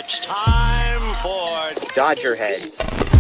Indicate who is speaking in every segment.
Speaker 1: It's time for
Speaker 2: DodgerHeads.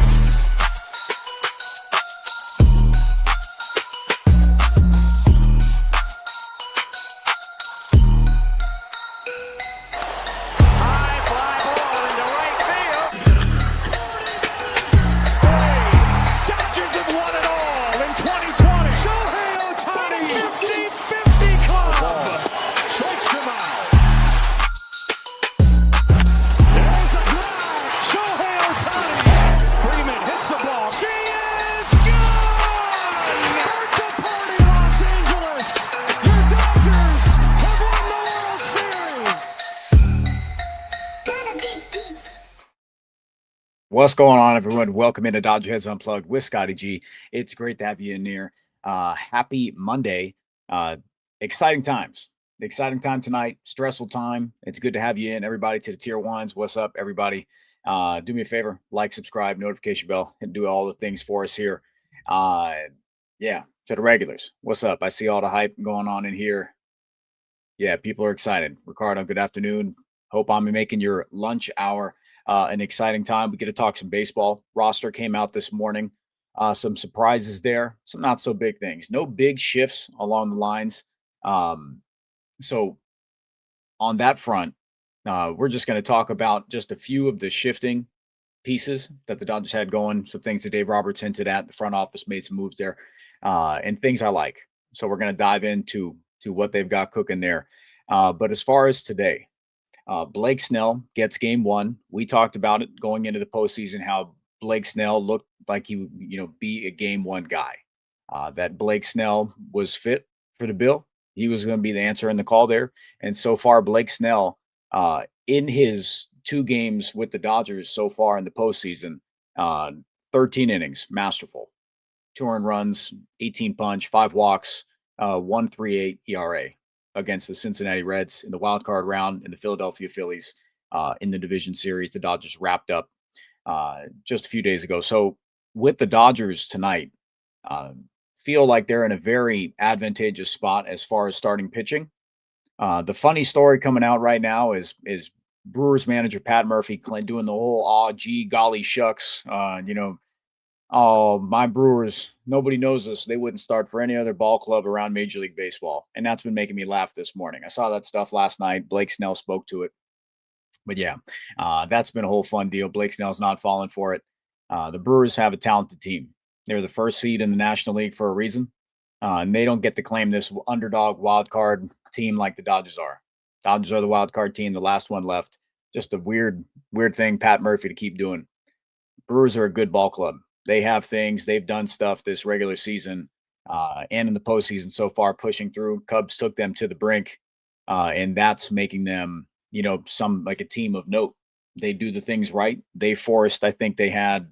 Speaker 3: What's going on, everyone? Welcome into DodgerHeads Unplugged with Scotty G. It's great to have you in here. Happy Monday. Exciting times. Exciting time tonight. Stressful time. It's good to have you in. Everybody to the tier ones. What's up, everybody? Do me a favor. Like, subscribe, notification bell, and do all the things for us here. Yeah, to the regulars. What's up? I see all the hype going on in here. Yeah, people are excited. Ricardo, good afternoon. Hope I'm making your lunch hour an exciting time. We get to talk some baseball. Roster came out this morning. Some surprises there. Some not so big things. No big shifts along the lines. So on that front, we're just going to talk about just a few of the shifting pieces that the Dodgers had going. Some things that Dave Roberts hinted at. The front office made some moves there, and things I like. So we're going to dive into what they've got cooking there. But as far as today, Blake Snell gets game one. We talked about it going into the postseason, how Blake Snell looked like he would, be a game one guy. That Blake Snell was fit for the bill. He was going to be the answer in the call there. And so far, Blake Snell, in his 2 games with the Dodgers so far in the postseason, 13 innings, masterful. 2 earned runs, 18 punch, 5 walks, 1.38 ERA. Against the Cincinnati Reds in the wild card round and the Philadelphia Phillies in the division series. The Dodgers wrapped up just a few days ago. So with the Dodgers tonight, feel like they're in a very advantageous spot as far as starting pitching. The funny story coming out right now is Brewers manager Pat Murphy doing the whole, gee, golly shucks, oh, my Brewers, nobody knows this. They wouldn't start for any other ball club around Major League Baseball. And that's been making me laugh this morning. I saw that stuff last night. Blake Snell spoke to it. But yeah, that's been a whole fun deal. Blake Snell's not falling for it. The Brewers have a talented team. They're the first seed in the National League for a reason. And they don't get to claim this underdog wild card team like the Dodgers are. Dodgers are the wild card team, the last one left. Just a weird thing Pat Murphy to keep doing. Brewers are a good ball club. They have things. They've done stuff this regular season and in the postseason so far, pushing through. Cubs took them to the brink, and that's making them, some like a team of note. They do the things right. They forced, I think they had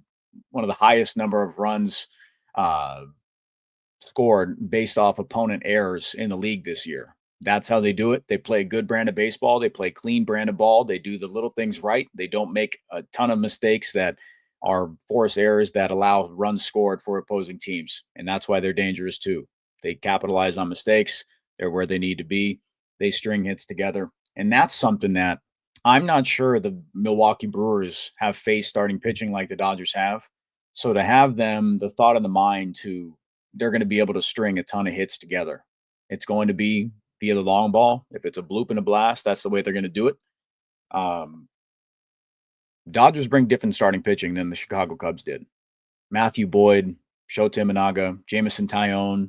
Speaker 3: one of the highest number of runs scored based off opponent errors in the league this year. That's how they do it. They play a good brand of baseball. They play clean brand of ball. They do the little things right. They don't make a ton of mistakes that are forced errors that allow runs scored for opposing teams. And that's why they're dangerous too. They capitalize on mistakes. They're where they need to be. They string hits together. And that's something that I'm not sure the Milwaukee Brewers have faced starting pitching like the Dodgers have. So to have them, the thought in the mind they're going to be able to string a ton of hits together. It's going to be via the long ball. If it's a bloop and a blast, that's the way they're going to do it. Dodgers bring different starting pitching than the Chicago Cubs did. Matthew Boyd, Shota Imanaga, Jameson Taillon.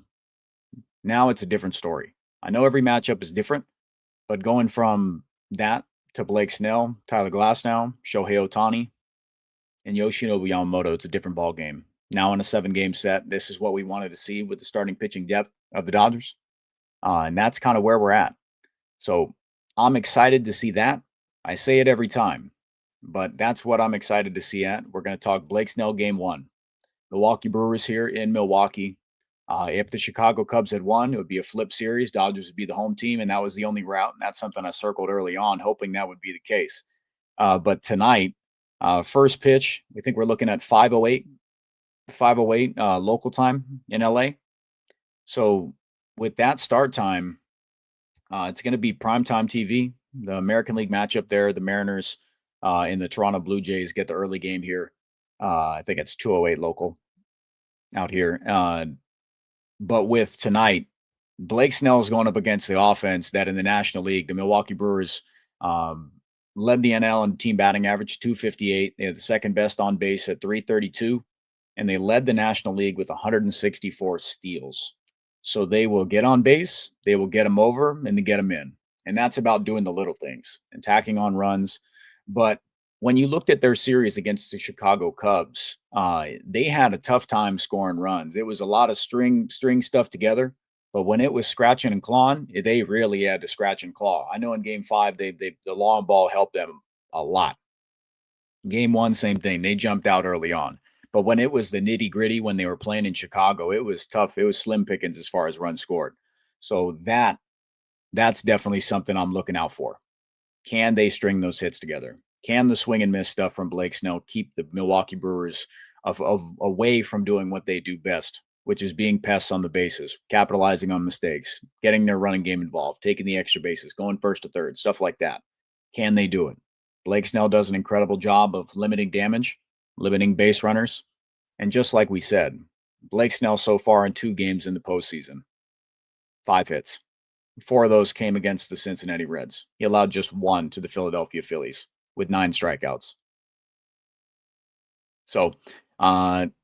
Speaker 3: Now it's a different story. I know every matchup is different, but going from that to Blake Snell, Tyler Glasnow, Shohei Ohtani, and Yoshinobu Yamamoto, it's a different ball game. Now in a 7-game set, this is what we wanted to see with the starting pitching depth of the Dodgers. And that's kind of where we're at. So I'm excited to see that. I say it every time, but that's what I'm excited to see at. We're going to talk Blake Snell game 1. Milwaukee Brewers here in Milwaukee. If the Chicago Cubs had won, it would be a flip series. Dodgers would be the home team, and that was the only route. And that's something I circled early on, hoping that would be the case. But tonight, first pitch, we think we're looking at 5:08 local time in LA. So with that start time, it's going to be primetime TV. The American League matchup there, the Mariners in the Toronto Blue Jays get the early game here. I think it's 2:08 local out here. But with tonight, Blake Snell is going up against the offense that in the National League, the Milwaukee Brewers led the NL in team batting average, 258. They had the second best on base at 332, and they led the National League with 164 steals. So they will get on base, they will get them over, and they get them in. And that's about doing the little things and tacking on runs. But when you looked at their series against the Chicago Cubs, they had a tough time scoring runs. It was a lot of string stuff together. But when it was scratching and clawing, they really had to scratch and claw. I know in Game 5, the long ball helped them a lot. Game 1, same thing. They jumped out early on. But when it was the nitty gritty, when they were playing in Chicago, it was tough. It was slim pickings as far as runs scored. So that's definitely something I'm looking out for. Can they string those hits together? Can the swing and miss stuff from Blake Snell keep the Milwaukee Brewers away from doing what they do best, which is being pests on the bases, capitalizing on mistakes, getting their running game involved, taking the extra bases, going first to third, stuff like that. Can they do it? Blake Snell does an incredible job of limiting damage, limiting base runners. And just like we said, Blake Snell so far in 2 games in the postseason, 5 hits. 4 of those came against the Cincinnati Reds. He allowed just 1 to the Philadelphia Phillies with 9 strikeouts. So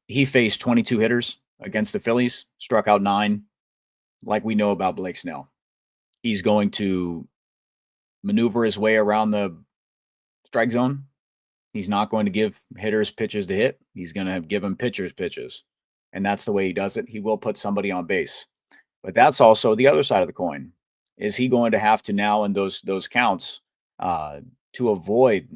Speaker 3: he faced 22 hitters against the Phillies, struck out 9. Like we know about Blake Snell, he's going to maneuver his way around the strike zone. He's not going to give hitters pitches to hit. He's going to give them pitchers pitches. And that's the way he does it. He will put somebody on base. But that's also the other side of the coin. Is he going to have to now in those counts to avoid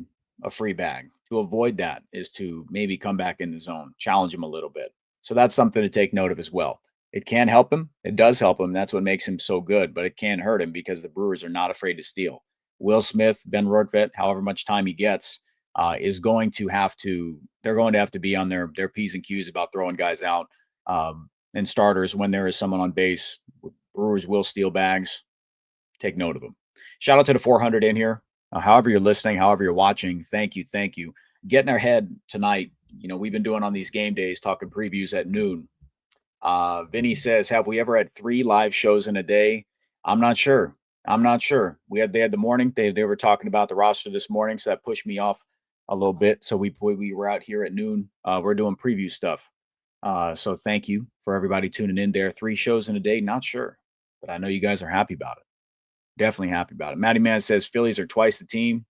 Speaker 3: a free bag? To avoid that is to maybe come back in the zone, challenge him a little bit. So that's something to take note of as well. It can help him. It does help him. That's what makes him so good. But it can hurt him because the Brewers are not afraid to steal. Will Smith, Ben Rortvedt, however much time he gets, is going to have to. They're going to have to be on their P's and Q's about throwing guys out and starters when there is someone on base. Brewers will steal bags. Take note of them. Shout out to the 400 in here. However you're listening, however you're watching, thank you. Getting ahead tonight. You know, we've been doing on these game days, talking previews at noon. Vinny says, have we ever had 3 live shows in a day? I'm not sure. They had the morning. They were talking about the roster this morning, so that pushed me off a little bit. So we were out here at noon. We're doing preview stuff. So thank you for everybody tuning in there. 3 shows in a day, not sure. But I know you guys are happy about it. Definitely happy about it. Matty Man says Phillies are twice the team.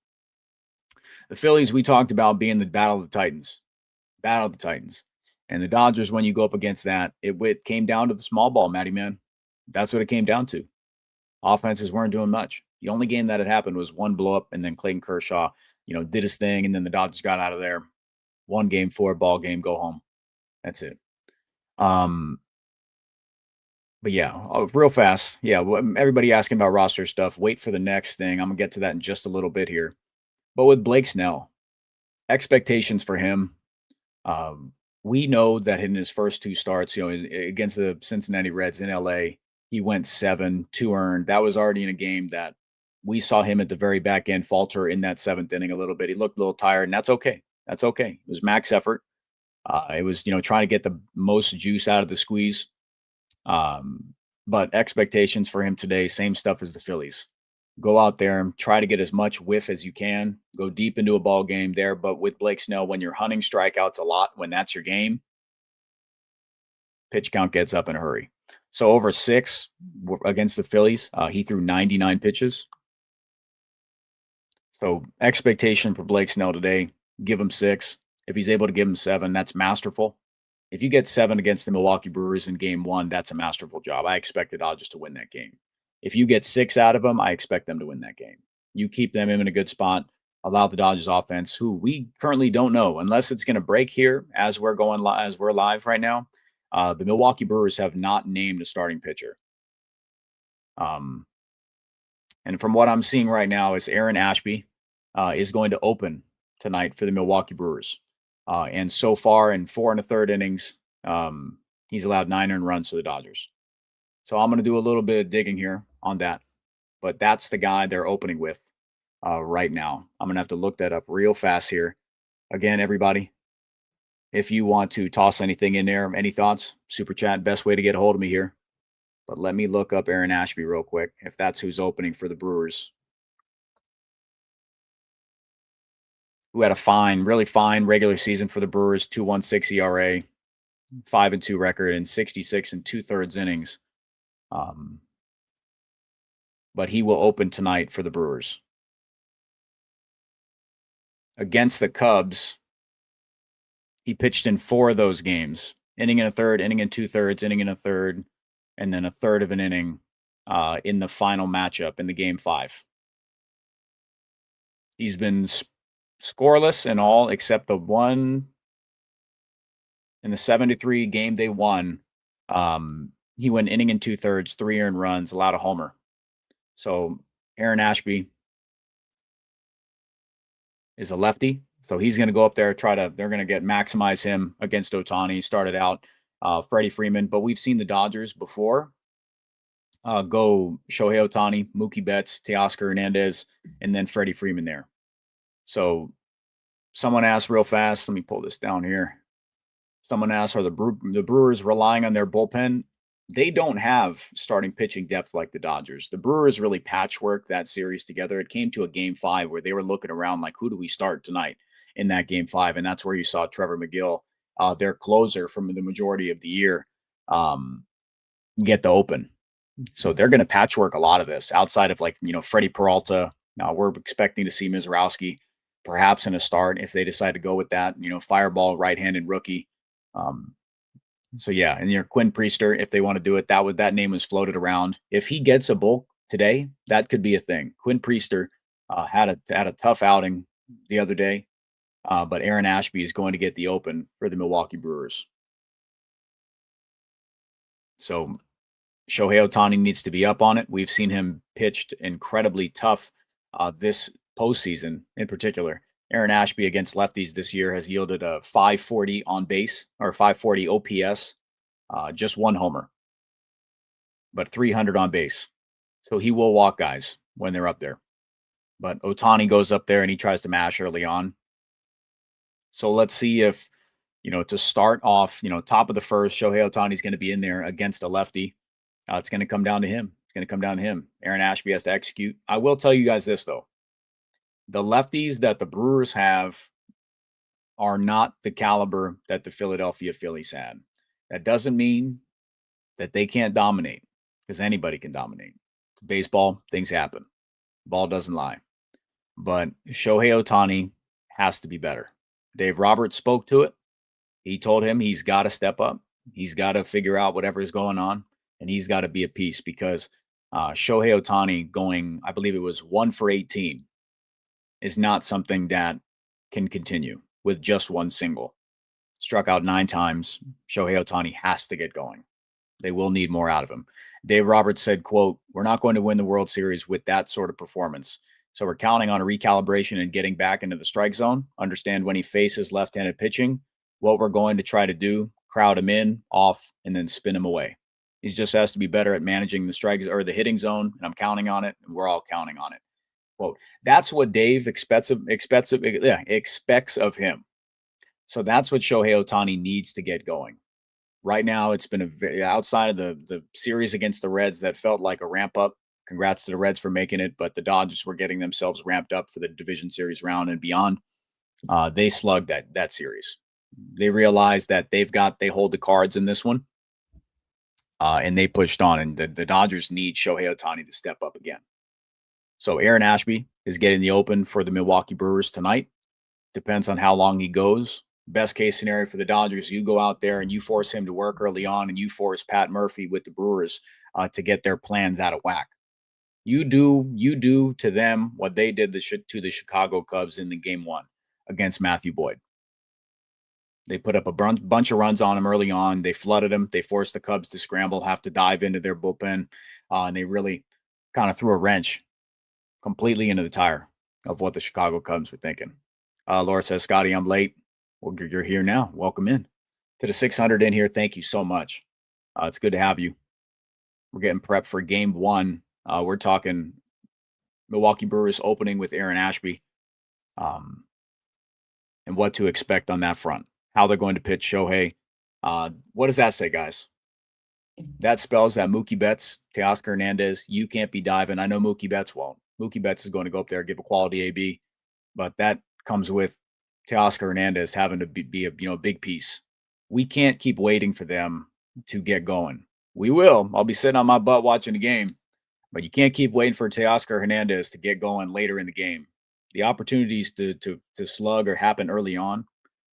Speaker 3: The Phillies, we talked about being the battle of the Titans. And the Dodgers, when you go up against that, it came down to the small ball, Matty Man. That's what it came down to. Offenses weren't doing much. The only game that had happened was 1 blow up, and then Clayton Kershaw, did his thing, and then the Dodgers got out of there. 1 game, 4 ball game, go home. That's it. But yeah, real fast. Yeah, everybody asking about roster stuff. Wait for the next thing. I'm going to get to that in just a little bit here. But with Blake Snell, expectations for him, we know that in his first 2 starts, against the Cincinnati Reds in LA, he went 7, 2 earned. That was already in a game that we saw him at the very back end falter in that 7th inning a little bit. He looked a little tired, and that's okay. It was max effort. It was, trying to get the most juice out of the squeeze. But expectations for him today, same stuff as the Phillies. Go out there and try to get as much whiff as you can. Go deep into a ball game there. But with Blake Snell, when you're hunting strikeouts a lot, when that's your game, pitch count gets up in a hurry. So over 6 against the Phillies, he threw 99 pitches. So expectation for Blake Snell today, give him 6. If he's able to give him 7, that's masterful. If you get 7 against the Milwaukee Brewers in game 1, that's a masterful job. I expect the Dodgers to win that game. If you get 6 out of them, I expect them to win that game. You keep them in a good spot, allow the Dodgers offense, who we currently don't know, unless it's going to break here as we're live right now. The Milwaukee Brewers have not named a starting pitcher. And from what I'm seeing right now is Aaron Ashby is going to open tonight for the Milwaukee Brewers. And so far in 4 1/3 innings, he's allowed 9 earned runs to the Dodgers. So I'm going to do a little bit of digging here on that. But that's the guy they're opening with. right now. I'm going to have to look that up real fast here. Again, everybody, if you want to toss anything in there, any thoughts, super chat, best way to get a hold of me here. But let me look up Aaron Ashby real quick, if that's who's opening for the Brewers. Who had a fine, really fine regular season for the Brewers, 2.16 ERA, 5-2 record, and 66 and 2/3 innings. But he will open tonight for the Brewers. Against the Cubs, he pitched in 4 of those games. Inning in a third, inning in 2/3, inning in a third, and then a third of an inning in the final matchup in the Game 5. He's been scoreless in all except the one in the 7-3 game they won. He went inning in 2/3, 3 earned runs, allowed a homer. So Aaron Ashby is a lefty. So he's going to go up there, they're going to maximize him against Ohtani. Started out Freddie Freeman, but we've seen the Dodgers before go Shohei Ohtani, Mookie Betts, Teoscar Hernandez, and then Freddie Freeman there. So someone asked real fast, let me pull this down here. Someone asked, are the Brewers relying on their bullpen? They don't have starting pitching depth like the Dodgers. The Brewers really patchworked that series together. It came to a Game 5 where they were looking around like, who do we start tonight in that Game 5? And that's where you saw Trevor McGill, their closer from the majority of the year, get the open. So they're going to patchwork a lot of this outside of Freddie Peralta. Now we're expecting to see Mizrowski perhaps in a start if they decide to go with that, fireball right-handed rookie. So yeah, and your Quinn Priester, if they want to do it, that name was floated around. If he gets a bulk today, that could be a thing. Quinn Priester had a tough outing the other day, but Aaron Ashby is going to get the open for the Milwaukee Brewers. So Shohei Ohtani needs to be up on it. We've seen him pitched incredibly tough this postseason in particular. Aaron Ashby against lefties this year has yielded a 540 on base or 540 OPS, just 1 homer, but 300 on base. So he will walk guys when they're up there. But Ohtani goes up there and he tries to mash early on. So let's see if, to start off, top of the first, Shohei Ohtani is going to be in there against a lefty. It's going to come down to him. Aaron Ashby has to execute. I will tell you guys this, though. The lefties that the Brewers have are not the caliber that the Philadelphia Phillies had. That doesn't mean that they can't dominate, because anybody can dominate. It's baseball, things happen. Ball doesn't lie. But Shohei Ohtani has to be better. Dave Roberts spoke to it. He told him he's got to step up. He's got to figure out whatever is going on, and he's got to be a piece because Shohei Ohtani going, I believe it was 1 for 18, is not something that can continue with just one single. Struck out 9 times. Shohei Ohtani has to get going. They will need more out of him. Dave Roberts said, quote, "We're not going to win the World Series with that sort of performance. So we're counting on a recalibration and getting back into the strike zone. Understand when he faces left-handed pitching, what we're going to try to do, crowd him in, off, and then spin him away. He just has to be better at managing the strikes or the hitting zone, and I'm counting on it, and we're all counting on it." Quote. That's what Dave expects of him. So that's what Shohei Ohtani needs to get going. Right now, it's been outside of the series against the Reds that felt like a ramp up. Congrats to the Reds for making it, but the Dodgers were getting themselves ramped up for the division series round and beyond. They slugged that series. They realized that they hold the cards in this one, and they pushed on. And the Dodgers need Shohei Ohtani to step up again. So Aaron Ashby is getting the open for the Milwaukee Brewers tonight. Depends on how long he goes. Best case scenario for the Dodgers, you go out there and you force him to work early on, and you force Pat Murphy with the Brewers to get their plans out of whack. You do to them what they did to the Chicago Cubs in the Game 1 against Matthew Boyd. They put up a bunch of runs on him early on. They flooded him. They forced the Cubs to scramble, have to dive into their bullpen, and they really kind of threw a wrench completely into the tire of what the Chicago Cubs were thinking. Laura says, "Scotty, I'm late." Well, you're here now. Welcome in to the 600 in here. Thank you so much. It's good to have you. We're getting prepped for Game 1. We're talking Milwaukee Brewers opening with Aaron Ashby, and what to expect on that front. How they're going to pitch Shohei. What does that say, guys? That spells that Mookie Betts, Teoscar Hernandez, you can't be diving. I know Mookie Betts won't. Mookie Betts is going to go up there, give a quality AB, but that comes with Teoscar Hernandez having to be a big piece. We can't keep waiting for them to get going. We will. I'll be sitting on my butt watching the game, but you can't keep waiting for Teoscar Hernandez to get going later in the game. The opportunities to slug or happen early on,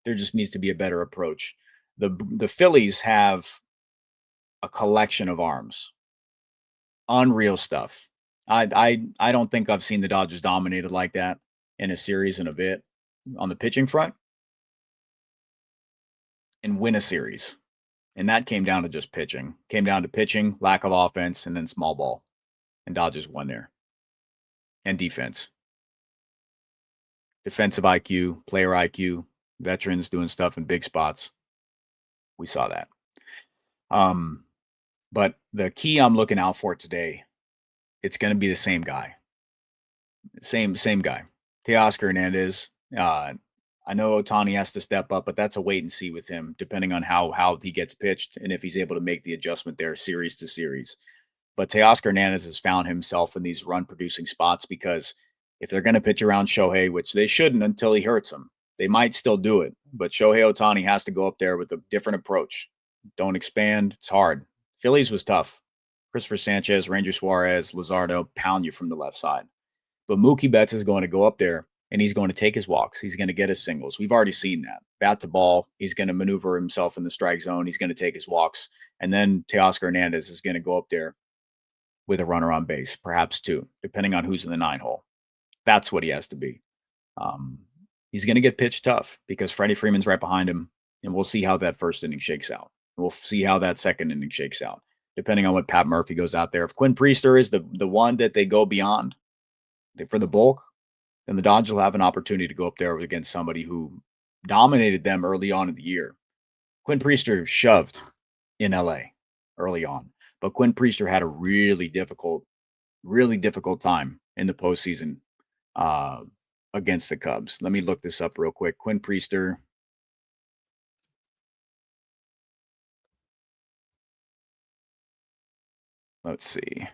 Speaker 3: there just needs to be a better approach. The Phillies have a collection of arms, unreal stuff. I don't think I've seen the Dodgers dominated like that in a series in a bit on the pitching front and win a series. And that came down to just pitching. Came down to pitching, lack of offense, and then small ball. And Dodgers won there. And defense. Defensive IQ, player IQ, veterans doing stuff in big spots. We saw that. But the key I'm looking out for today, it's going to be the same guy. Same guy. Teoscar Hernandez. I know Ohtani has to step up, but that's a wait and see with him, depending on how he gets pitched and if he's able to make the adjustment there series to series. But Teoscar Hernandez has found himself in these run-producing spots because if they're going to pitch around Shohei, which they shouldn't until he hurts them, they might still do it. But Shohei Ohtani has to go up there with a different approach. Don't expand. It's hard. Phillies was tough. Christopher Sanchez, Ranger Suarez, Luzardo pound you from the left side. But Mookie Betts is going to go up there, and he's going to take his walks. He's going to get his singles. We've already seen that. Bat to ball, he's going to maneuver himself in the strike zone. He's going to take his walks. And then Teoscar Hernandez is going to go up there with a runner on base, perhaps two, depending on who's in the 9-hole. That's what he has to be. He's going to get pitched tough because Freddie Freeman's right behind him, and we'll see how that first inning shakes out. We'll see how that second inning shakes out, depending on what Pat Murphy goes out there. If Quinn Priester is the one that they go beyond for the bulk, then the Dodgers will have an opportunity to go up there against somebody who dominated them early on in the year. Quinn Priester shoved in LA early on, but Quinn Priester had a really difficult time in the postseason against the Cubs. Let me look this up real quick. Quinn Priester. Let's see.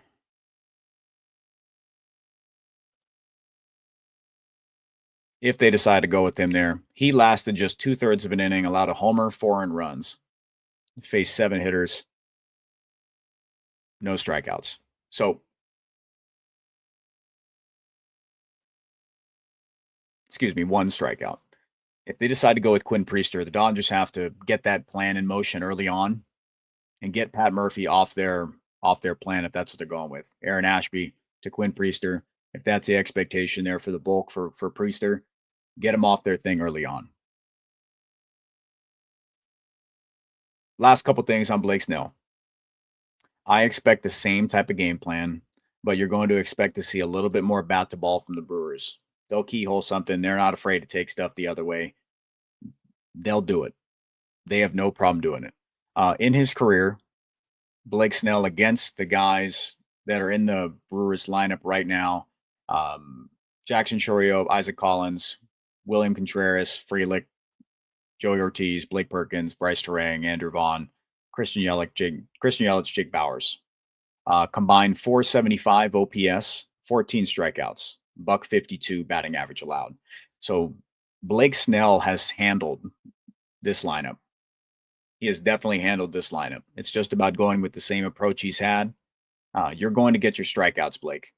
Speaker 3: If they decide to go with him there, he lasted just 2/3 of an inning, allowed a homer, 4 earned runs, faced 7 hitters, no strikeouts. So, excuse me, 1 strikeout. If they decide to go with Quinn Priester, the Dodgers have to get that plan in motion early on and get Pat Murphy off their plan if that's what they're going with. Aaron Ashby to Quinn Priester. If that's the expectation there for the bulk for Priester, get him off their thing early on. Last couple things on Blake Snell. I expect the same type of game plan, but you're going to expect to see a little bit more bat to ball from the Brewers. They'll keyhole something. They're not afraid to take stuff the other way. They'll do it. They have no problem doing it. In his career, Blake Snell against the guys that are in the Brewers lineup right now, Jackson Chourio, Isaac Collins, William Contreras, Frelick, Joey Ortiz, Blake Perkins, Bryce Terang, Andrew Vaughn, Christian Yelich, Jake Bauers. Combined 475 OPS, 14 strikeouts, .152 batting average allowed. So Blake Snell has handled this lineup. He has definitely handled this lineup. It's just about going with the same approach he's had. You're going to get your strikeouts, Blake.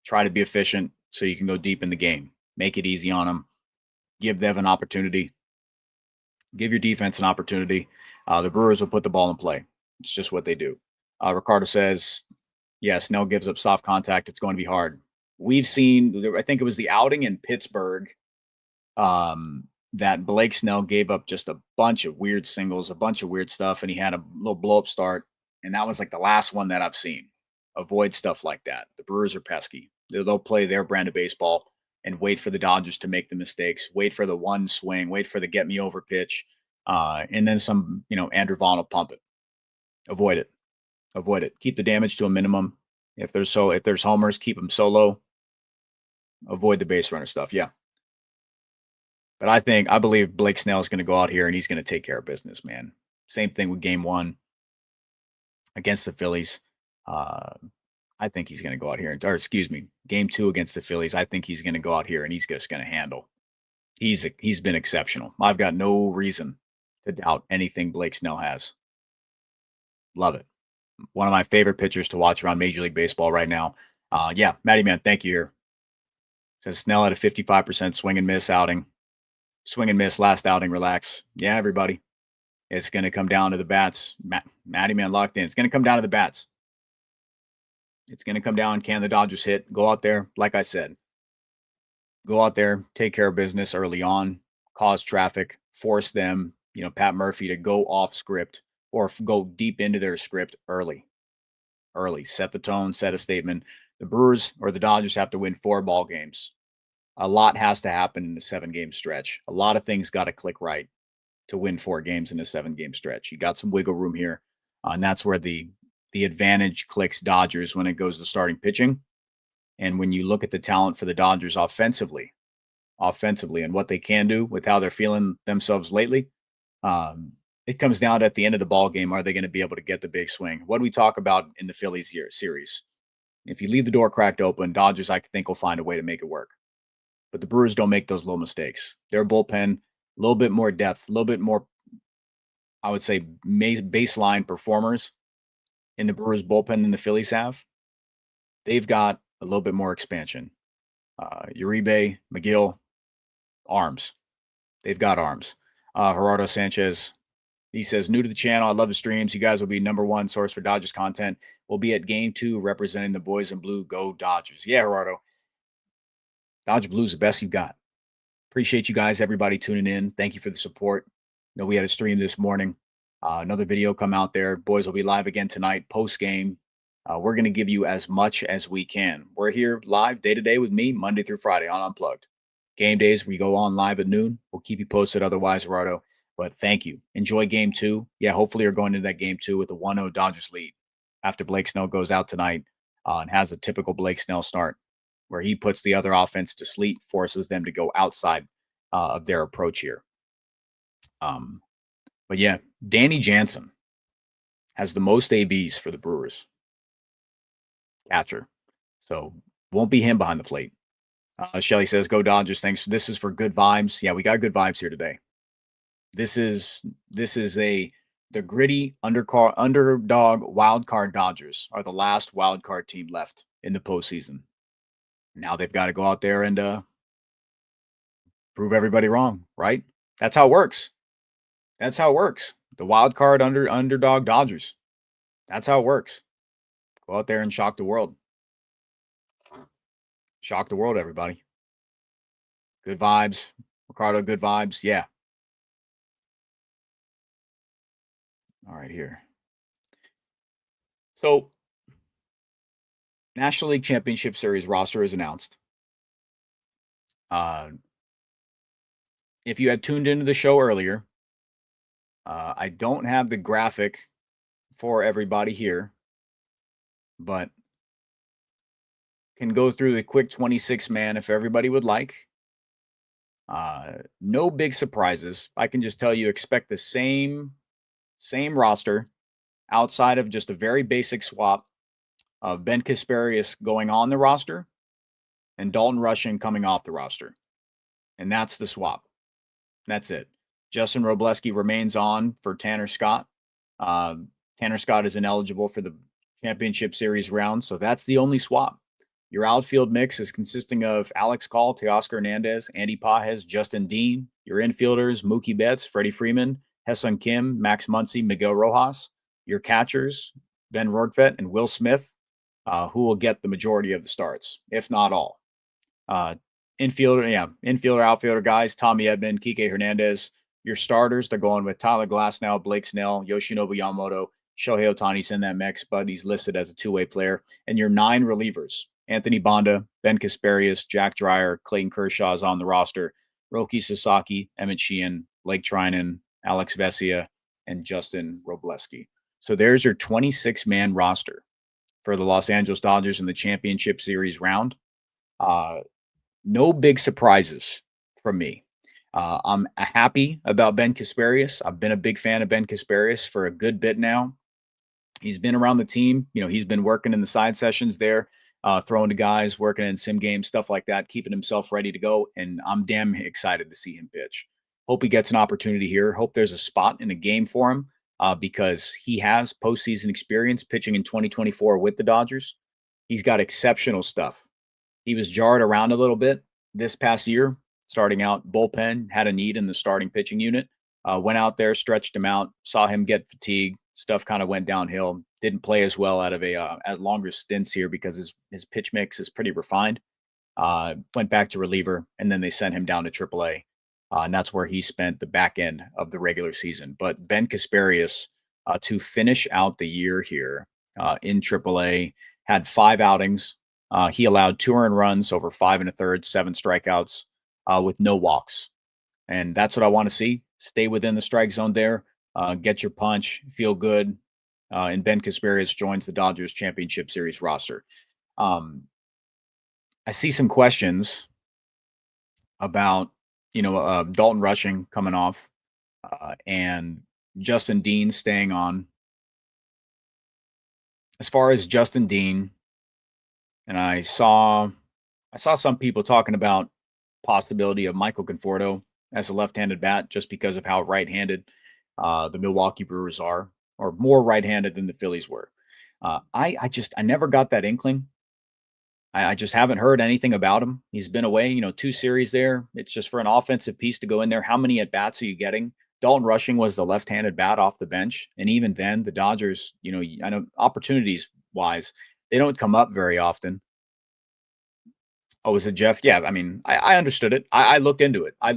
Speaker 3: Try to be efficient so you can go deep in the game. Make it easy on them. Give them an opportunity. Give your defense an opportunity. The Brewers will put the ball in play. It's just what they do. Ricardo says, yeah, Snell gives up soft contact. It's going to be hard. We've seen, I think it was the outing in Pittsburgh, that Blake Snell gave up just a bunch of weird singles, a bunch of weird stuff, and he had a little blow-up start. And that was like the last one that I've seen. Avoid stuff like that. The Brewers are pesky. They'll play their brand of baseball and wait for the Dodgers to make the mistakes, wait for the one swing, wait for the get-me-over pitch, and then some, Andrew Vaughn will pump it. Avoid it. Avoid it. Keep the damage to a minimum. If there's homers, keep them solo. avoid the base runner stuff. Yeah. But I believe Blake Snell is going to go out here and he's going to take care of business, man. Same thing with game 1 against the Phillies. I think he's going to go out here, or excuse me, game 2 against the Phillies. I think he's going to go out here and he's just going to handle. He's been exceptional. I've got no reason to doubt anything Blake Snell has. Love it. One of my favorite pitchers to watch around Major League Baseball right now. Yeah, Matty Man, thank you here. Says Snell had a 55% swing and miss outing. Swing and miss last outing, relax. Yeah, everybody. It's going to come down to the bats. Matty Man locked in. It's going to come down to the bats. It's going to come down. Can the Dodgers hit? Go out there, like I said. Go out there, take care of business early on, cause traffic, force them, Pat Murphy to go off script or go deep into their script early. Set the tone, set a statement. The Brewers or the Dodgers have to win 4 ball games. A lot has to happen in a 7-game stretch. A lot of things got to click right to win 4 games in a 7-game stretch. You got some wiggle room here. And that's where the advantage clicks Dodgers when it goes to starting pitching. And when you look at the talent for the Dodgers offensively and what they can do with how they're feeling themselves lately, it comes down to at the end of the ball game, are they going to be able to get the big swing? What do we talk about in the Phillies series? If you leave the door cracked open, Dodgers, I think, will find a way to make it work. But the Brewers don't make those little mistakes. Their bullpen, a little bit more depth, a little bit more, I would say, baseline performers in the Brewers bullpen than the Phillies have. They've got a little bit more expansion. Uribe, McGill, arms. They've got arms. Gerardo Sanchez, he says, new to the channel. I love the streams. You guys will be #1 source for Dodgers content. We'll be at game 2 representing the boys in blue. Go Dodgers. Yeah, Gerardo. Dodger Blue's the best you've got. Appreciate you guys, everybody tuning in. Thank you for the support. We had a stream this morning. Another video come out there. Boys will be live again tonight, post-game. We're going to give you as much as we can. We're here live day-to-day with me, Monday through Friday on Unplugged. Game days, we go on live at noon. We'll keep you posted otherwise, Gerardo. But thank you. Enjoy game 2. Yeah, hopefully you're going into that game 2 with a 1-0 Dodgers lead after Blake Snell goes out tonight and has a typical Blake Snell start where he puts the other offense to sleep, forces them to go outside of their approach here. But yeah, Danny Jansen has the most ABs for the Brewers. Catcher. So won't be him behind the plate. Shelly says, go Dodgers. Thanks. This is for good vibes. Yeah, we got good vibes here today. This is the gritty underdog wild card Dodgers are the last wild card team left in the postseason. Now they've got to go out there and prove everybody wrong, right? That's how it works. That's how it works. The wild card underdog Dodgers. That's how it works. Go out there and shock the world. Shock the world, everybody. Good vibes. Ricardo, good vibes. Yeah. All right, here. So, National League Championship Series roster is announced. If you had tuned into the show earlier, I don't have the graphic for everybody here, but can go through the quick 26-man if everybody would like. No big surprises. I can just tell you, expect the same roster outside of just a very basic swap of Ben Casparius going on the roster and Dalton Rushing coming off the roster. And that's the swap. That's it. Justin Robleski remains on for Tanner Scott. Tanner Scott is ineligible for the championship series round, so that's the only swap. Your outfield mix is consisting of Alex Call, Teoscar Hernandez, Andy Pajes, Justin Dean. Your infielders, Mookie Betts, Freddie Freeman, Hessun Kim, Max Muncy, Miguel Rojas. Your catchers, Ben Rortvedt and Will Smith, who will get the majority of the starts, if not all. Infielder, outfielder guys, Tommy Edman, Kike Hernandez. Your starters, they're going with Tyler Glasnow, Blake Snell, Yoshinobu Yamamoto, Shohei Ohtani's in that mix, but he's listed as a two-way player. And your 9 relievers, Anthony Bonda, Ben Casparius, Jack Dreyer, Clayton Kershaw is on the roster, Roki Sasaki, Emmett Sheehan, Blake Trinan, Alex Vesia, and Justin Robleski. So there's your 26-man roster for the Los Angeles Dodgers in the championship series round. No big surprises from me. I'm happy about Ben Casparius. I've been a big fan of Ben Casparius for a good bit now. He's been around the team. He's been working in the side sessions there, throwing to guys, working in sim games, stuff like that, keeping himself ready to go. And I'm damn excited to see him pitch. Hope he gets an opportunity here. Hope there's a spot in a game for him because he has postseason experience pitching in 2024 with the Dodgers. He's got exceptional stuff. He was jarred around a little bit this past year, starting out bullpen, had a need in the starting pitching unit. Went out there, stretched him out, saw him get fatigued. Stuff kind of went downhill. Didn't play as well out of at longer stints here because his pitch mix is pretty refined. Went back to reliever, and then they sent him down to AAA, and that's where he spent the back end of the regular season. But Ben Casparius, to finish out the year here in AAA, had 5 outings. He allowed 2 earned runs over 5 1/3, 7 strikeouts with no walks. And that's what I want to see. Stay within the strike zone there, get your punch, feel good. And Ben Casparius joins the Dodgers Championship Series roster. I see some questions about, Dalton Rushing coming off and Justin Dean staying on. As far as Justin Dean, and I saw some people talking about possibility of Michael Conforto as a left-handed bat just because of how right-handed the Milwaukee Brewers are, or more right-handed than the Phillies were. I never got that inkling. I just haven't heard anything about him. He's been away, 2 series there. It's just for an offensive piece to go in there. How many at-bats are you getting? Dalton Rushing was the left-handed bat off the bench. And even then, the Dodgers, I know opportunities-wise, they don't come up very often. Oh, was it Jeff? Yeah, I mean, I understood it. I looked into it. I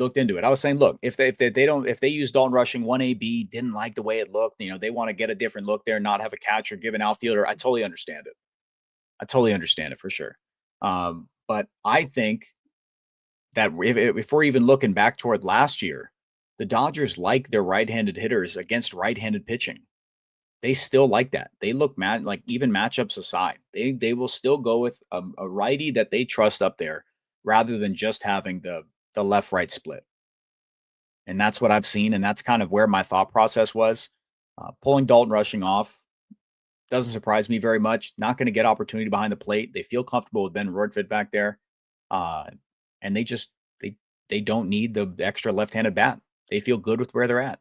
Speaker 3: was saying, look, if they use Dalton Rushing 1AB, didn't like the way it looked, they want to get a different look there, not have a catcher, give an outfielder. I totally understand it. I totally understand it for sure. But I think that if we're even looking back toward last year, the Dodgers like their right-handed hitters against right-handed pitching. They still like that. They look like even matchups aside, they will still go with a righty that they trust up there rather than just having the left-right split. And that's what I've seen, and that's kind of where my thought process was. Pulling Dalton Rushing off doesn't surprise me very much. Not going to get opportunity behind the plate. They feel comfortable with Ben Rortvedt back there, and they don't need the extra left-handed bat. They feel good with where they're at.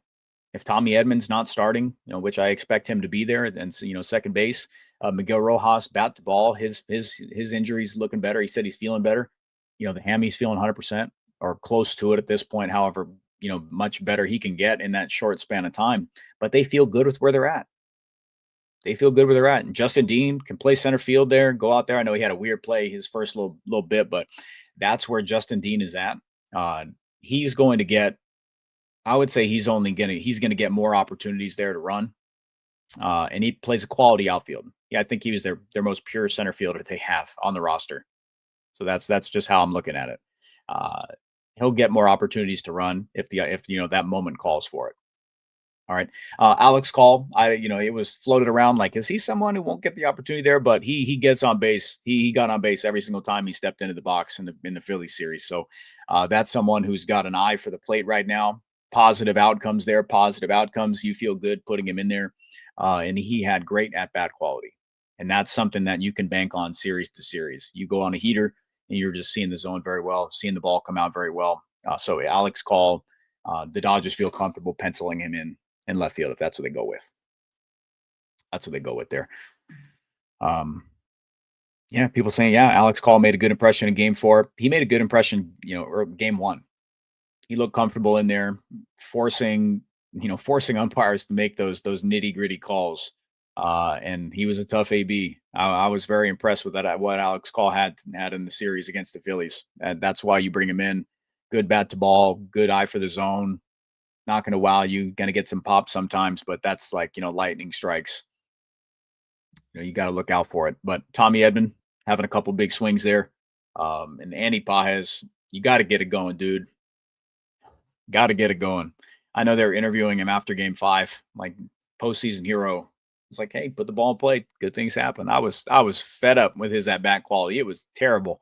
Speaker 3: If Tommy Edman's not starting, which I expect him to be there, and second base, Miguel Rojas bat to ball. His injury's looking better. He said he's feeling better. The hammy's feeling 100% or close to it at this point. However, much better he can get in that short span of time. But they feel good with where they're at. And Justin Dean can play center field there. Go out there. I know he had a weird play his first little bit, but that's where Justin Dean is at. He's going to get. I would say he's going to get more opportunities there to run, and he plays a quality outfield. Yeah, I think he was their most pure center fielder they have on the roster. So that's just how I'm looking at it. He'll get more opportunities to run if that moment calls for it. All right, Alex Call. It was floated around like, is he someone who won't get the opportunity there? But he gets on base. He got on base every single time he stepped into the box in the Phillies series. So that's someone who's got an eye for the plate right now. Positive outcomes there. You feel good putting him in there. And he had great at-bat quality. And that's something that you can bank on series to series. You go on a heater and you're just seeing the zone very well, seeing the ball come out very well. So Alex Call, the Dodgers feel comfortable penciling him in left field if that's what they go with. That's what they go with there. Yeah, people saying, Alex Call made a good impression in game 4. He made a good impression, or game 1. He looked comfortable in there, forcing umpires to make those nitty-gritty calls. And he was a tough AB. I was very impressed with that, what Alex Call had in the series against the Phillies. And that's why you bring him in. Good bat to ball, good eye for the zone. Not going to wow you. Going to get some pop sometimes, but that's like, lightning strikes. You got to look out for it. But Tommy Edman having a couple big swings there. And Andy Pages, you got to get it going, dude. Got to get it going. I know they're interviewing him after game 5, like postseason hero. It's like, hey, put the ball in play. Good things happen. I was fed up with his at-bat quality. It was terrible.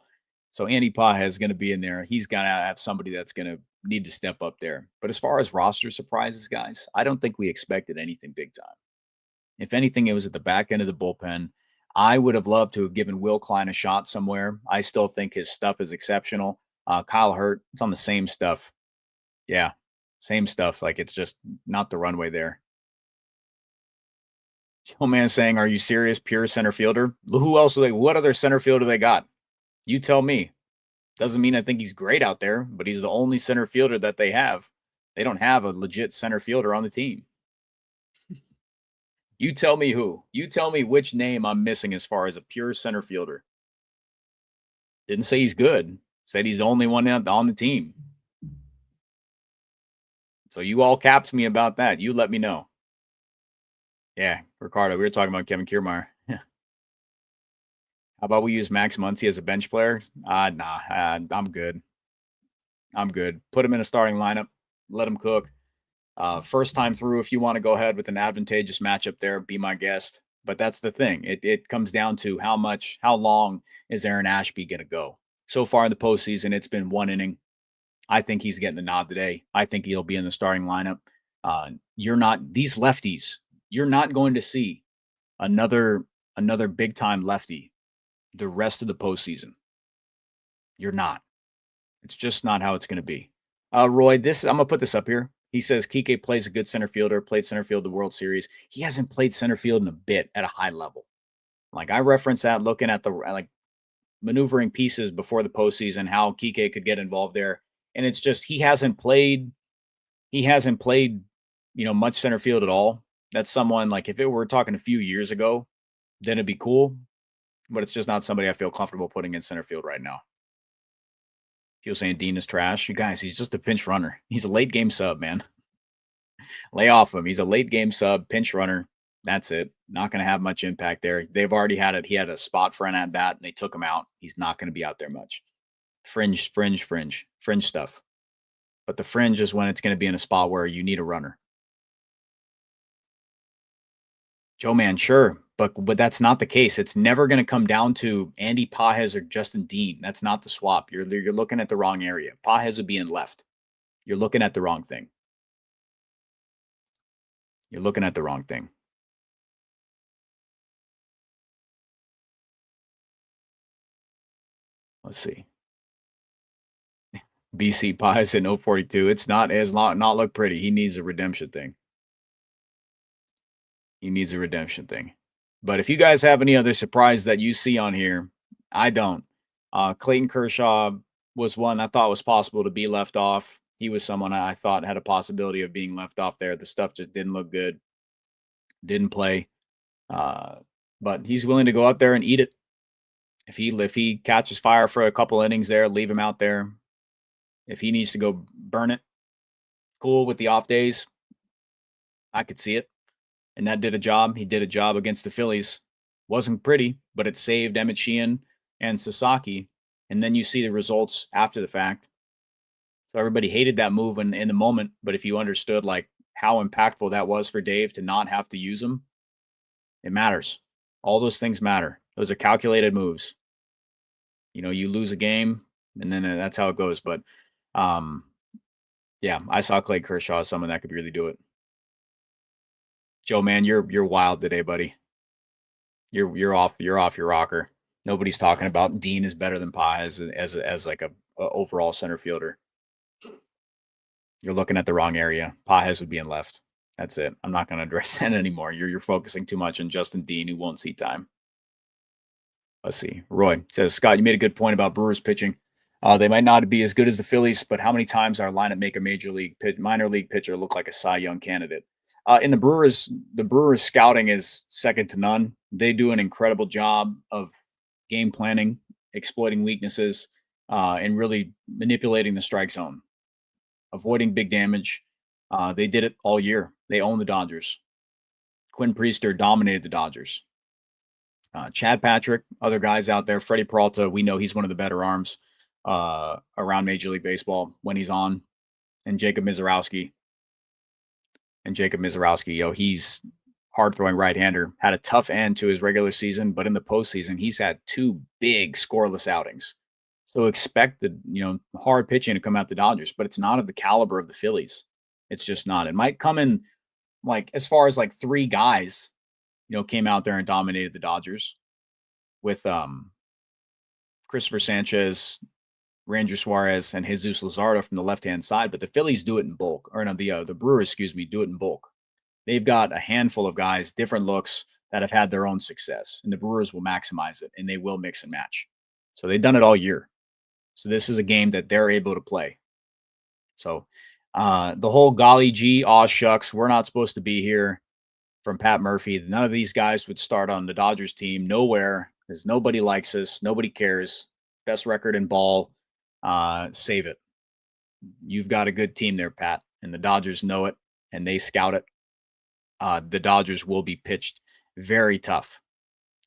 Speaker 3: So Andy Paja is going to be in there. He's going to have somebody that's going to need to step up there. But as far as roster surprises, guys, I don't think we expected anything big time. If anything, it was at the back end of the bullpen. I would have loved to have given Will Klein a shot somewhere. I still think his stuff is exceptional. Kyle Hurt, it's on the same stuff. Yeah, same stuff. Like, it's just not the runway there. Joe Man saying, are you serious? Pure center fielder? Who else? What other center fielder they got? You tell me. Doesn't mean I think he's great out there, but he's the only center fielder that they have. They don't have a legit center fielder on the team. You tell me who. You tell me which name I'm missing as far as a pure center fielder. Didn't say he's good. Said he's the only one on the team. So you all capped me about that. You let me know. Yeah, Ricardo, we were talking about Kevin Kiermaier. How about we use Max Muncy as a bench player? Nah, I'm good. I'm good. Put him in a starting lineup. Let him cook. First time through, if you want to go ahead with an advantageous matchup there, be my guest. But that's the thing. It comes down to how long is Aaron Ashby going to go? So far in the postseason, it's been one inning. I think he's getting the nod today. I think he'll be in the starting lineup. These lefties, you're not going to see another big time lefty the rest of the postseason. You're not. It's just not how it's going to be. Roy, I'm going to put this up here. He says Kike plays a good center fielder, played center field the World Series. He hasn't played center field in a bit at a high level. Like, I reference that looking at the maneuvering pieces before the postseason, how Kike could get involved there. And it's just he hasn't played, much center field at all. That's someone, like, if it were talking a few years ago, then it'd be cool. But it's just not somebody I feel comfortable putting in center field right now. People saying Dean is trash. You guys, he's just a pinch runner. He's a late game sub, man. Lay off him. He's a late game sub, pinch runner. That's it. Not going to have much impact there. They've already had it. He had a spot for an at-bat, and they took him out. He's not going to be out there much. Fringe stuff. But the fringe is when it's going to be in a spot where you need a runner. Joe Man, sure. But that's not the case. It's never going to come down to Andy Pajes or Justin Dean. That's not the swap. You're looking at the wrong area. Pajes would be in left. You're looking at the wrong thing. Let's see. BC Pajes in 042. It's not look pretty. He needs a redemption thing. But if you guys have any other surprise that you see on here, I don't. Clayton Kershaw was one I thought was possible to be left off. He was someone I thought had a possibility of being left off there. The stuff just didn't look good. Didn't play. But he's willing to go out there and eat it. If he catches fire for a couple innings there, leave him out there. If he needs to go burn it, cool with the off days. I could see it. And that did a job. He did a job against the Phillies. Wasn't pretty, but it saved Emmett Sheehan and Sasaki. And then you see the results after the fact. So everybody hated that move in the moment. But if you understood like how impactful that was for Dave to not have to use them, it matters. All those things matter. Those are calculated moves. You lose a game, and then that's how it goes. But yeah, I saw Clay Kershaw as someone that could really do it. Joe, man, you're wild today, buddy. You're off your rocker. Nobody's talking about Dean is better than Pajes as like a overall center fielder. You're looking at the wrong area. Pajes would be in left. That's it. I'm not going to address that anymore. You're focusing too much on Justin Dean, who won't see time. Let's see. Roy says, Scott, you made a good point about Brewers pitching. They might not be as good as the Phillies, but how many times our lineup make a minor league pitcher look like a Cy Young candidate? In the Brewers scouting is second to none. They do an incredible job of game planning, exploiting weaknesses, and really manipulating the strike zone, avoiding big damage. They did it all year. They own the Dodgers. Quinn Priester dominated the Dodgers. Chad Patrick, other guys out there. Freddie Peralta, we know he's one of the better arms around Major League Baseball when he's on. And Jacob Mizorowski, he's hard-throwing right-hander. Had a tough end to his regular season, but in the postseason, he's had two big scoreless outings. So expect the, hard pitching to come out the Dodgers, but it's not of the caliber of the Phillies. It's just not. It might come in like as far as like three guys, came out there and dominated the Dodgers with Christopher Sanchez, Ranger Suarez, and Jesus Luzardo from the left-hand side. But the Phillies do it in bulk, or no, the Brewers, do it in bulk. They've got a handful of guys, different looks that have had their own success, and the Brewers will maximize it, and they will mix and match. So they've done it all year. So this is a game that they're able to play. So the whole golly gee, aw shucks, we're not supposed to be here from Pat Murphy. None of these guys would start on the Dodgers team. Nowhere, because nobody likes us. Nobody cares. Best record in ball. Save it. You've got a good team there, Pat, and the Dodgers know it, and they scout it. The Dodgers will be pitched very tough,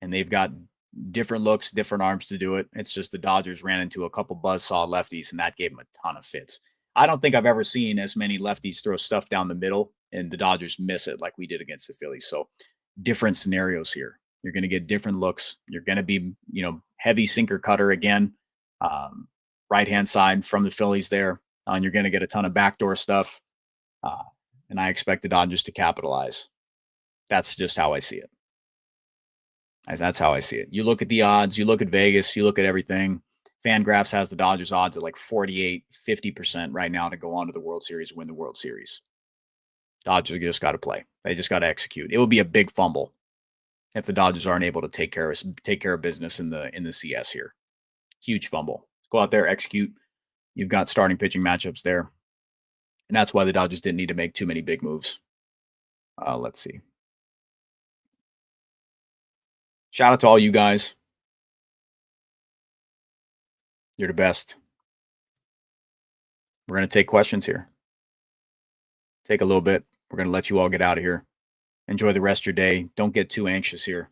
Speaker 3: and they've got different looks, different arms to do it. It's just the Dodgers ran into a couple buzzsaw lefties, and that gave them a ton of fits. I don't think I've ever seen as many lefties throw stuff down the middle and the Dodgers miss it like we did against the Phillies. So different scenarios here. You're going to get different looks. You're going to be, heavy sinker cutter again, right-hand side from the Phillies there. And you're going to get a ton of backdoor stuff. And I expect the Dodgers to capitalize. That's just how I see it. That's how I see it. You look at the odds, you look at Vegas, you look at everything. Fangraphs has the Dodgers odds at like 48, 50% right now to go on to the World Series, win the World Series. Dodgers just got to play. They just got to execute. It will be a big fumble if the Dodgers aren't able to take care of business in the CS here. Huge fumble. Go out there, execute. You've got starting pitching matchups there. And that's why the Dodgers didn't need to make too many big moves. Let's see. Shout out to all you guys. You're the best. We're going to take questions here. Take a little bit. We're going to let you all get out of here. Enjoy the rest of your day. Don't get too anxious here.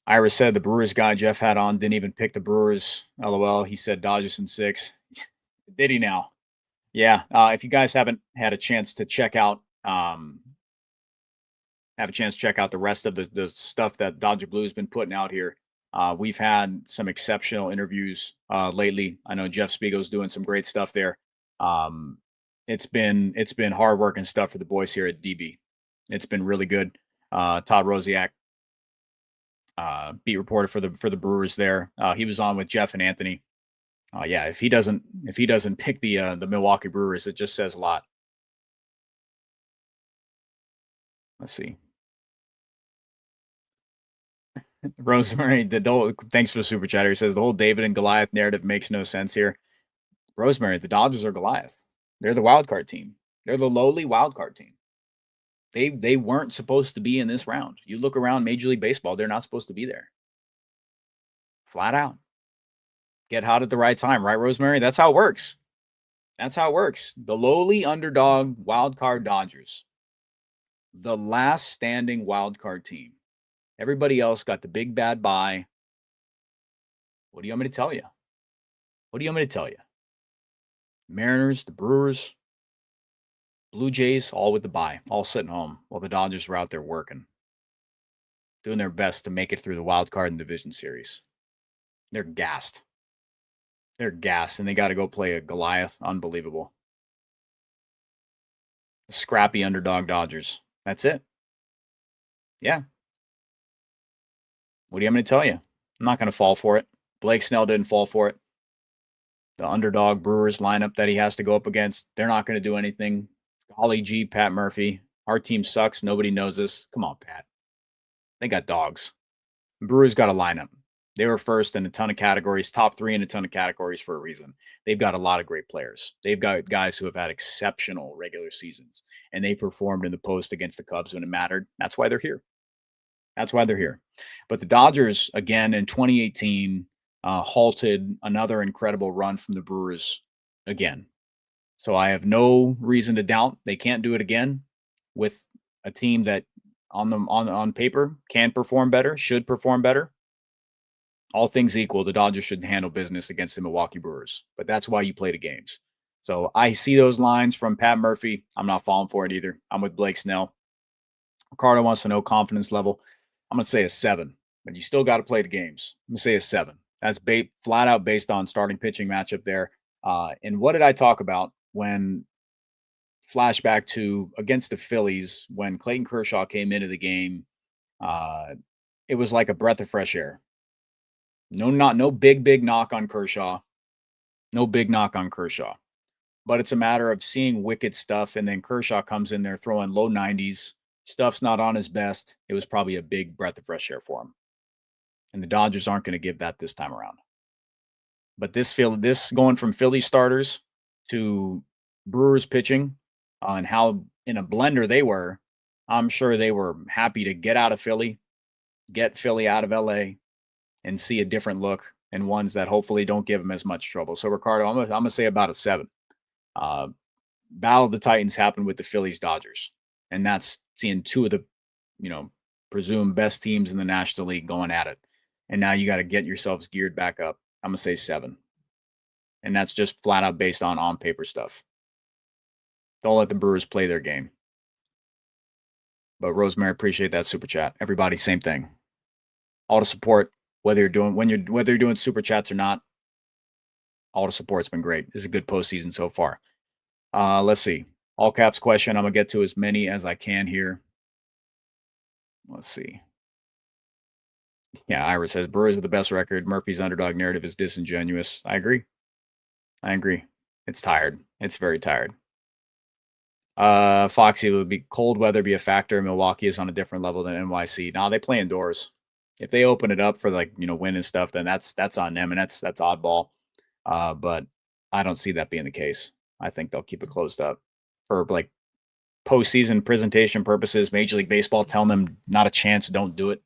Speaker 3: Ira said the Brewers guy Jeff had on didn't even pick the Brewers. LOL. He said Dodgers in 6. Did he now? Yeah. If you guys haven't had a chance to check out, the rest of the stuff that Dodger Blue has been putting out here. We've had some exceptional interviews lately. I know Jeff Spiegel's doing some great stuff there. It's been hard work and stuff for the boys here at DB. It's been really good. Todd Rosiak, beat reporter for the Brewers there. He was on with Jeff and Anthony. Yeah, if he doesn't pick the Milwaukee Brewers, it just says a lot. Let's see. Rosemary, thanks for the super chatter. He says the whole David and Goliath narrative makes no sense here. Rosemary, the Dodgers are Goliath. They're the wild card team. They're the lowly wild card team. They weren't supposed to be in this round. You look around Major League Baseball, they're not supposed to be there. Flat out. Get hot at the right time, right, Rosemary? That's how it works. That's how it works. The lowly underdog wild card Dodgers. The last standing wild card team. Everybody else got the big bad bye. What do you want me to tell you? What do you want me to tell you? Mariners, the Brewers, Blue Jays, all with the bye, all sitting home while the Dodgers were out there working, doing their best to make it through the wild card and division series. They're gassed. They're gassed, and they got to go play a Goliath. Unbelievable. Scrappy underdog Dodgers. That's it. Yeah. What do you want me to tell you? I'm not going to fall for it. Blake Snell didn't fall for it. The underdog Brewers lineup that he has to go up against, they're not going to do anything. Golly gee, Pat Murphy. Our team sucks. Nobody knows this. Come on, Pat. They got dogs. The Brewers got a lineup. They were first in a ton of categories, top 3 in a ton of categories for a reason. They've got a lot of great players. They've got guys who have had exceptional regular seasons, and they performed in the post against the Cubs when it mattered. That's why they're here. That's why they're here. But the Dodgers, again, in 2018, halted another incredible run from the Brewers again. So I have no reason to doubt they can't do it again with a team that on paper can perform better, should perform better. All things equal, the Dodgers should handle business against the Milwaukee Brewers. But that's why you play the games. So I see those lines from Pat Murphy. I'm not falling for it either. I'm with Blake Snell. Ricardo wants to know confidence level. I'm going to say a 7, but you still got to play the games. I'm going to say a 7. That's flat out based on starting pitching matchup there. And what did I talk about when flashback to against the Phillies when Clayton Kershaw came into the game? Uh, it was like a breath of fresh air. No big knock on Kershaw. No big knock on Kershaw. But it's a matter of seeing wicked stuff, and then Kershaw comes in there throwing low 90s. Stuff's not on his best. It was probably a big breath of fresh air for him. And the Dodgers aren't going to give that this time around. But this going from Philly starters to Brewers pitching and how in a blender they were, I'm sure they were happy to get out of Philly, get Philly out of LA, and see a different look and ones that hopefully don't give them as much trouble. So Ricardo, I'm gonna say about a 7. Battle of the Titans happened with the Phillies Dodgers, and that's seeing two of the, presumed best teams in the National League going at it. And now you got to get yourselves geared back up. I'm gonna say 7, and that's just flat out based on paper stuff. Don't let the Brewers play their game. But Rosemary, appreciate that super chat. Everybody, same thing. All the support, whether you're doing super chats or not. All the support's been great. This is a good postseason so far. Let's see. All caps question. I'm gonna get to as many as I can here. Let's see. Yeah, Ira says Brewers with the best record. Murphy's underdog narrative is disingenuous. I agree. It's tired. It's very tired. Foxy, would be cold weather be a factor? Milwaukee is on a different level than NYC. Now they play indoors. If they open it up for wind and stuff, then that's on them, and that's oddball. But I don't see that being the case. I think they'll keep it closed up for postseason presentation purposes. Major League Baseball telling them not a chance, don't do it.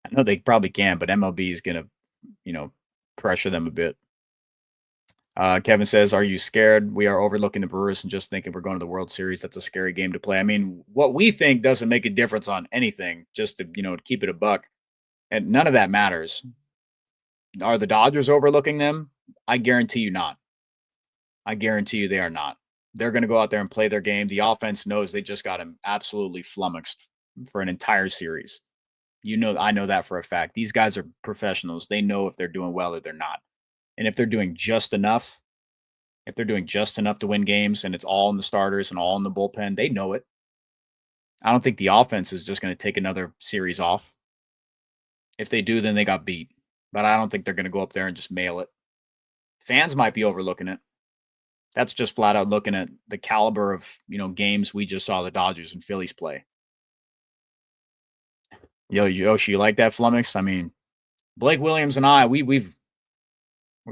Speaker 3: I know they probably can, but MLB is gonna, pressure them a bit. Kevin says, "Are you scared? We are overlooking the Brewers and just thinking we're going to the World Series. That's a scary game to play." I mean, what we think doesn't make a difference on anything. Just to keep it a buck, and none of that matters. Are the Dodgers overlooking them? I guarantee you not. I guarantee you they are not. They're going to go out there and play their game. The offense knows they just got him absolutely flummoxed for an entire series. I know that for a fact. These guys are professionals. They know if they're doing well or they're not. And if they're doing just enough, to win games and it's all in the starters and all in the bullpen, they know it. I don't think the offense is just going to take another series off. If they do, then they got beat. But I don't think they're going to go up there and just mail it. Fans might be overlooking it. That's just flat out looking at the caliber of, games we just saw the Dodgers and Phillies play. Yo, Yoshi, you like that flummox? I mean, Blake Williams and I, we've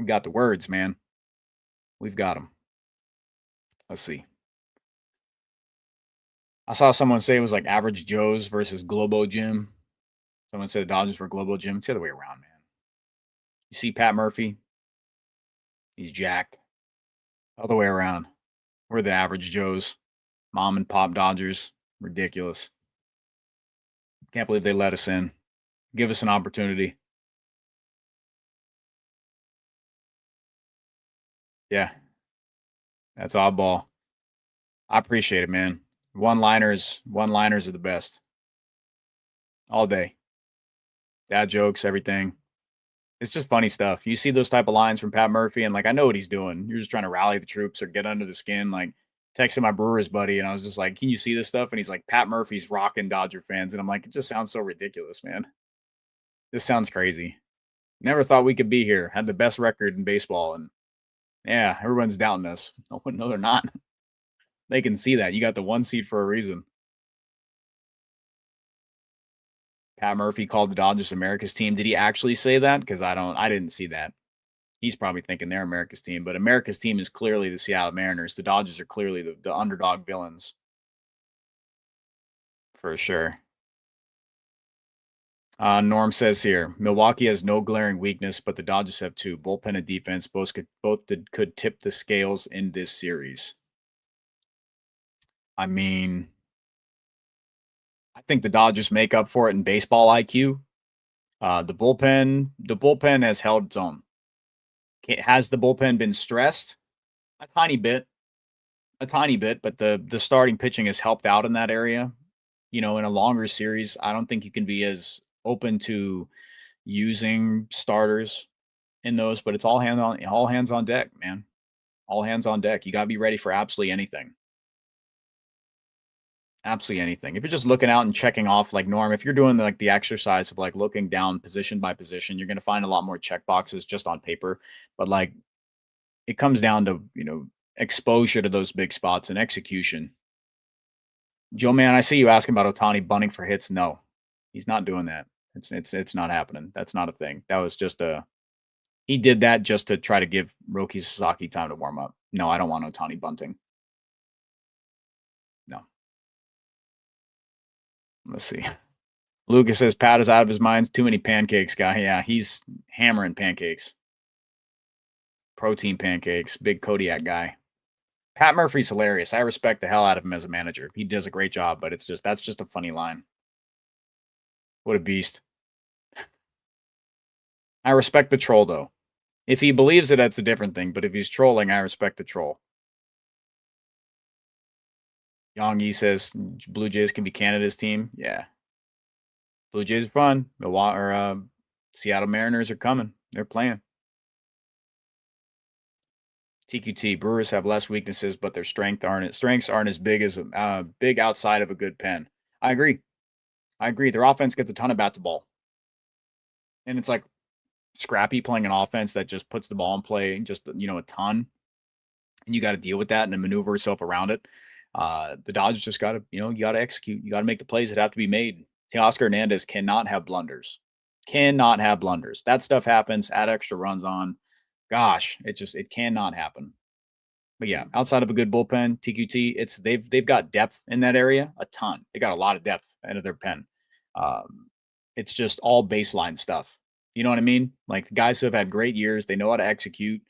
Speaker 3: got the words, man. We've got them. Let's see. I saw someone say it was like Average Joe's versus Globo Gym. Someone said the Dodgers were Globo Gym. It's the other way around, man. You see Pat Murphy? He's jacked. Other way around. We're the Average Joes. Mom and pop Dodgers. Ridiculous. Can't believe they let us in. Give us an opportunity. Yeah. That's oddball. I appreciate it, man. One-liners are the best. All day. Dad jokes, everything. It's just funny stuff. You see those type of lines from Pat Murphy, and I know what he's doing. You're just trying to rally the troops or get under the skin. Texting my Brewers buddy, and I was just like, "Can you see this stuff?" And he's like, "Pat Murphy's rocking Dodger fans," and I'm like, "It just sounds so ridiculous, man. This sounds crazy. Never thought we could be here. Had the best record in baseball, and yeah, everyone's doubting us. No, they're not. They can see that. You got the 1 seed for a reason." Pat Murphy called the Dodgers America's team. Did he actually say that? Because I didn't see that. He's probably thinking they're America's team, but America's team is clearly the Seattle Mariners. The Dodgers are clearly the underdog villains. For sure. Norm says here, Milwaukee has no glaring weakness, but the Dodgers have two. Bullpen and defense could tip the scales in this series. I mean, I think the Dodgers make up for it in baseball IQ. The bullpen has held its own. Has the bullpen been stressed? A tiny bit, but the starting pitching has helped out in that area. In a longer series, I don't think you can be as open to, using starters in those, but it's all hands on deck, man. All hands on deck. You got to be ready for absolutely anything. Absolutely anything. If you're just looking out and checking off like Norm, if you're doing like the exercise of like looking down position by position, you're going to find a lot more check boxes just on paper. But like it comes down to, exposure to those big spots and execution. Joe, man, I see you asking about Ohtani bunting for hits. No, he's not doing that. It's not happening. That's not a thing. That was just he did that just to try to give Roki Sasaki time to warm up. No, I don't want Ohtani bunting. No. Let's see. Lucas says Pat is out of his mind. Too many pancakes, guy. Yeah, he's hammering pancakes. Protein pancakes. Big Kodiak guy. Pat Murphy's hilarious. I respect the hell out of him as a manager. He does a great job, but that's just a funny line. What a beast. I respect the troll, though. If he believes it, that's a different thing. But if he's trolling, I respect the troll. Yang Yi says Blue Jays can be Canada's team. Yeah. Blue Jays are fun. Seattle Mariners are coming. They're playing. TQT, Brewers have less weaknesses, but their strengths aren't as big as big outside of a good pen. I agree. Their offense gets a ton of bat to ball. And it's like scrappy playing an offense that just puts the ball in play just, a ton. And you got to deal with that and then maneuver yourself around it. The Dodgers just got to, you got to execute. You got to make the plays that have to be made. Teoscar Hernandez cannot have blunders. That stuff happens. Add extra runs on. Gosh, it cannot happen. But yeah, outside of a good bullpen, TQT, they've got depth in that area, a ton. They got a lot of depth out of their pen. It's just all baseline stuff. You know what I mean? Like the guys who have had great years, they know how to execute.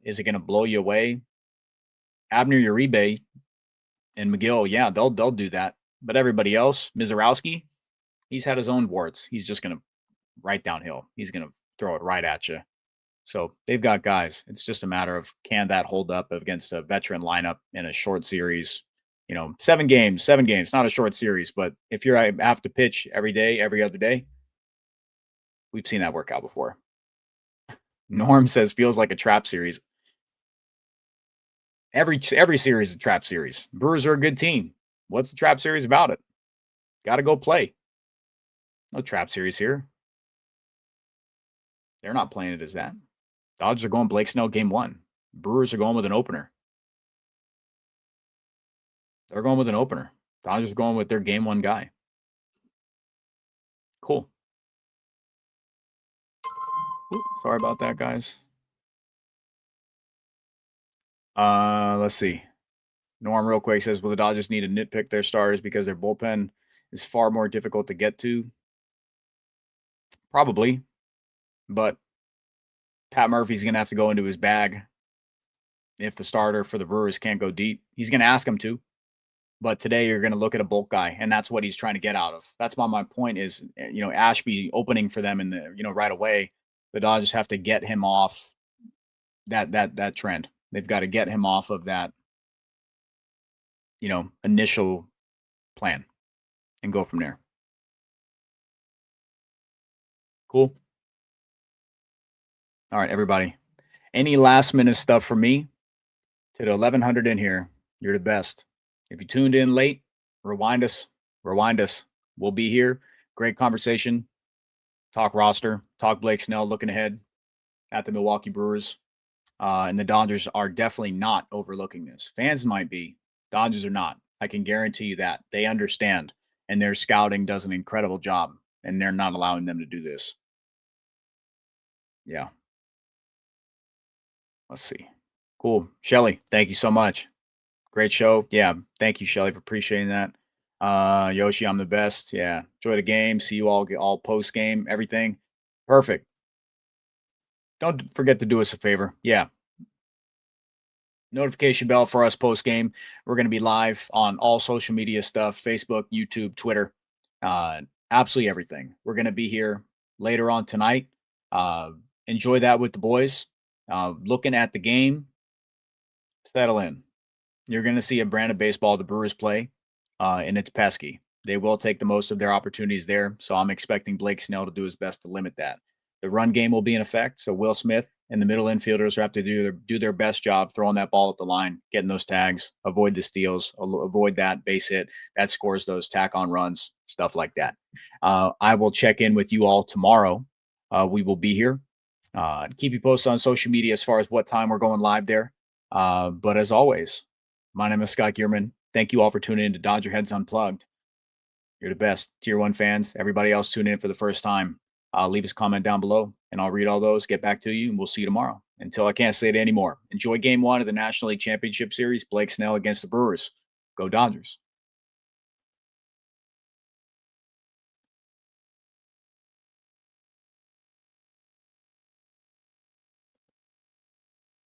Speaker 3: Is it going to blow you away? Abner Uribe and McGill, yeah, they'll do that. But everybody else, Mizorowski, he's had his own warts. He's just going to right downhill. He's going to throw it right at you. So they've got guys. It's just a matter of can that hold up against a veteran lineup in a short series? 7 games, not a short series. But if you have to pitch every day, every other day, we've seen that work out before. Norm says feels like a trap series. Every series is a trap series. Brewers are a good team. What's the trap series about it? Got to go play. No trap series here. They're not playing it as that. Dodgers are going Blake Snell game 1. Brewers are going with an opener. They're going with an opener. Dodgers are going with their game 1 guy. Cool. Ooh, sorry about that, guys. Let's see. Norm real quick says, will the Dodgers need to nitpick their starters because their bullpen is far more difficult to get to? Probably. But Pat Murphy's going to have to go into his bag if the starter for the Brewers can't go deep. He's going to ask him to. But today you're going to look at a bulk guy, and that's what he's trying to get out of. That's my point is, Ashby opening for them in the, right away. The Dodgers have to get him off that trend. They've got to get him off of that, initial plan and go from there. Cool. All right, everybody. Any last minute stuff for me? To the 1100 in here, you're the best. If you tuned in late, rewind us. We'll be here. Great conversation. Talk roster. Talk Blake Snell looking ahead at the Milwaukee Brewers. And the Dodgers are definitely not overlooking this. Fans might be. Dodgers are not. I can guarantee you that. They understand. And their scouting does an incredible job. And they're not allowing them to do this. Yeah. Let's see. Cool. Shelly, thank you so much. Great show. Yeah. Thank you, Shelly, for appreciating that. Yoshi, I'm the best. Yeah. Enjoy the game. See you all post game, everything. Perfect. Don't forget to do us a favor. Yeah. Notification bell for us post game. We're going to be live on all social media stuff, Facebook, YouTube, Twitter, absolutely everything. We're going to be here later on tonight. Enjoy that with the boys. Looking at the game, settle in. You're going to see a brand of baseball the Brewers play, and it's pesky. They will take the most of their opportunities there. So I'm expecting Blake Snell to do his best to limit that. The run game will be in effect. So Will Smith and the middle infielders have to do their best job throwing that ball up the line, getting those tags, avoid the steals, avoid that base hit that scores those tack on runs, stuff like that. I will check in with you all tomorrow. We will be here. Keep you posted on social media as far as what time we're going live there. But as always, my name is Scott Geirman. Thank you all for tuning in to DodgerHeads Unplugged. You're the best. Tier 1 fans, everybody else tuning in for the first time, leave us a comment down below, and I'll read all those, get back to you, and we'll see you tomorrow. Until I can't say it anymore. Enjoy Game 1 of the National League Championship Series. Blake Snell against the Brewers. Go Dodgers.